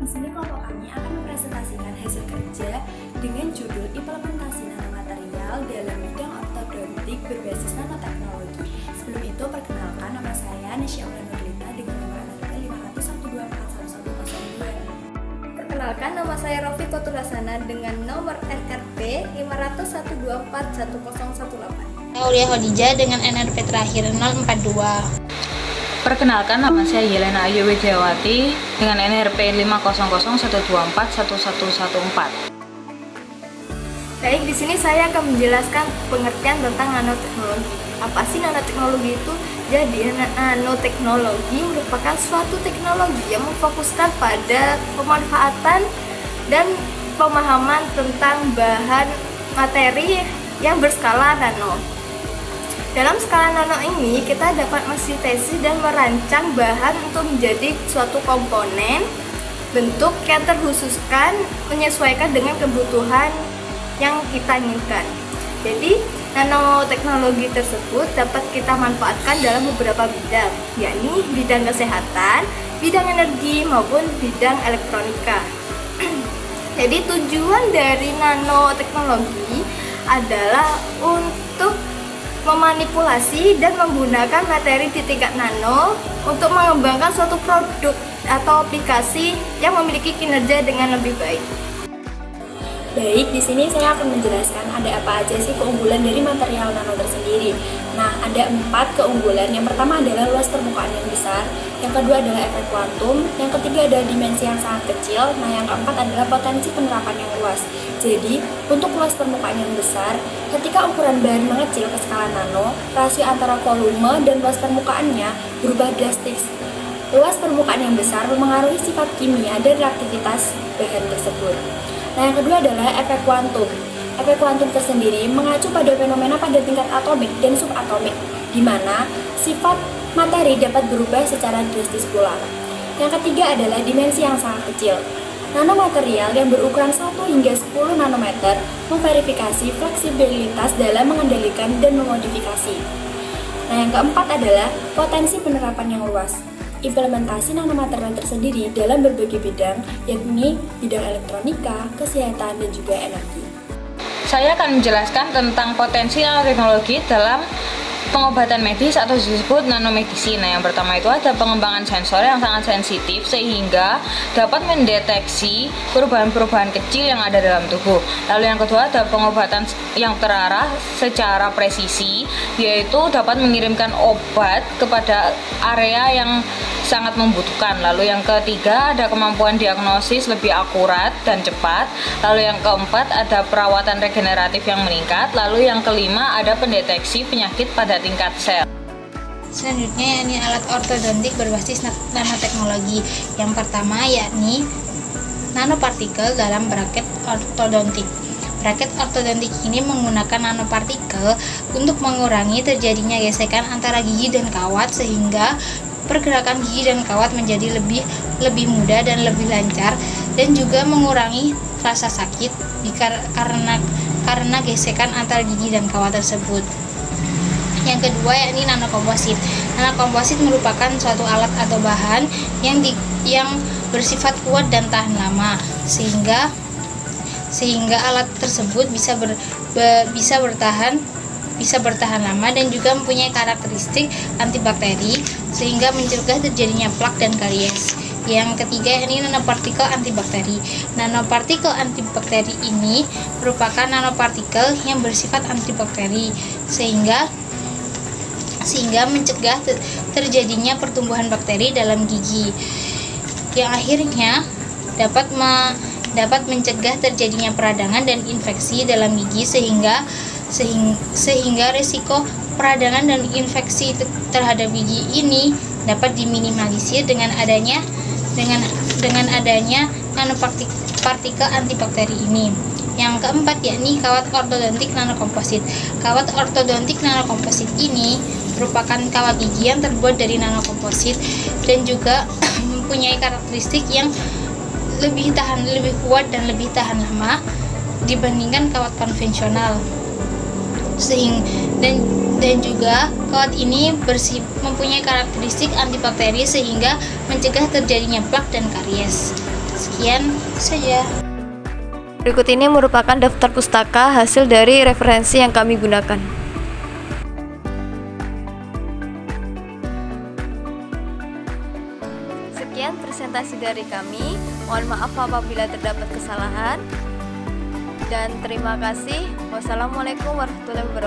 Di sini kelompok kami akan mempresentasikan hasil kerja dengan judul Implementasi Nanomaterial dalam Bidang Ortodontik Berbasis Nanoteknologi. Sebelum itu, perkenalkan, nama saya Nesya Nurlita dengan nomor NPWP 501241102. Perkenalkan, nama saya Rofi Kotulasana dengan nomor NRP 501241018. Aulia Hodijah dengan NRP terakhir 042. Perkenalkan, nama saya Yelena Ayu Widiawati dengan NRP 50012411114. Baik, di sini saya akan menjelaskan pengertian tentang nanoteknologi. Apa sih nanoteknologi itu? Jadi, nanoteknologi merupakan suatu teknologi yang memfokuskan pada pemanfaatan dan pemahaman tentang bahan materi yang berskala nano. Dalam skala nano ini, kita dapat mensintesis dan merancang bahan untuk menjadi suatu komponen bentuk yang terkhususkan menyesuaikan dengan kebutuhan yang kita inginkan. Jadi, nanoteknologi tersebut dapat kita manfaatkan dalam beberapa bidang, yakni bidang kesehatan, bidang energi, maupun bidang elektronika. Jadi, tujuan dari nanoteknologi adalah untuk memanipulasi dan menggunakan materi di tingkat nano untuk mengembangkan suatu produk atau aplikasi yang memiliki kinerja dengan lebih baik. Baik, di sini saya akan menjelaskan ada apa aja sih keunggulan dari material nano tersendiri. Nah, ada 4 keunggulan. Yang pertama adalah luas permukaan yang besar, yang kedua adalah efek kuantum, yang ketiga adalah dimensi yang sangat kecil, nah yang keempat adalah potensi penerapan yang luas. Jadi, untuk luas permukaan yang besar, ketika ukuran bahan mengecil ke skala nano, rasio antara volume dan luas permukaannya berubah drastis. Luas permukaan yang besar memengaruhi sifat kimia dan reaktivitas bahan tersebut. Nah, yang kedua adalah efek kuantum. Efek kuantum tersendiri mengacu pada fenomena pada tingkat atomik dan subatomik, di mana sifat materi dapat berubah secara drastis pula. Yang ketiga adalah dimensi yang sangat kecil. Nanomaterial yang berukuran 1 hingga 10 nanometer memverifikasi fleksibilitas dalam mengendalikan dan memodifikasi. Nah, yang keempat adalah potensi penerapan yang luas. Implementasi nanomaterial tersendiri dalam berbagai bidang, yakni bidang elektronika, kesehatan, dan juga energi. Saya akan menjelaskan tentang potensi nanoteknologi dalam pengobatan medis atau disebut nanomedicine. Nah, yang pertama itu ada pengembangan sensor yang sangat sensitif sehingga dapat mendeteksi perubahan-perubahan kecil yang ada dalam tubuh. Lalu yang kedua ada pengobatan yang terarah secara presisi, yaitu dapat mengirimkan obat kepada area yang sangat membutuhkan. Lalu yang ketiga ada kemampuan diagnosis lebih akurat dan cepat. Lalu yang keempat ada perawatan regeneratif yang meningkat. Lalu yang kelima ada pendeteksi penyakit pada tingkat sel. Selanjutnya yakni alat ortodontik berbasis nanoteknologi. Yang pertama yakni nanopartikel dalam braket ortodontik. Braket ortodontik ini menggunakan nanopartikel untuk mengurangi terjadinya gesekan antara gigi dan kawat sehingga pergerakan gigi dan kawat menjadi lebih mudah dan lebih lancar, dan juga mengurangi rasa sakit karena gesekan antara gigi dan kawat tersebut. Yang kedua yakni nanokomposit. Nanokomposit merupakan suatu alat atau bahan yang bersifat kuat dan tahan lama, sehingga alat tersebut bisa bertahan lama dan juga mempunyai karakteristik antibakteri sehingga mencegah terjadinya plak dan karies. Yang ketiga yakni nanopartikel antibakteri. Nanopartikel antibakteri ini merupakan nanopartikel yang bersifat antibakteri sehingga mencegah terjadinya pertumbuhan bakteri dalam gigi, yang akhirnya dapat mencegah terjadinya peradangan dan infeksi dalam gigi sehingga risiko peradangan dan infeksi terhadap gigi ini dapat diminimalisir dengan adanya nanopartikel antibakteri ini. Yang keempat yakni kawat ortodontik nanokomposit. Kawat ortodontik nanokomposit ini merupakan kawat gigi yang terbuat dari nanokomposit dan juga mempunyai karakteristik yang lebih kuat dan lebih tahan lama dibandingkan kawat konvensional. Dan juga kawat ini mempunyai karakteristik antibakteri sehingga mencegah terjadinya plak dan karies. Sekian saja. Berikut ini merupakan daftar pustaka hasil dari referensi yang kami gunakan. Sekian presentasi dari kami. Mohon maaf apabila terdapat kesalahan. Dan terima kasih. Wassalamualaikum warahmatullahi wabarakatuh.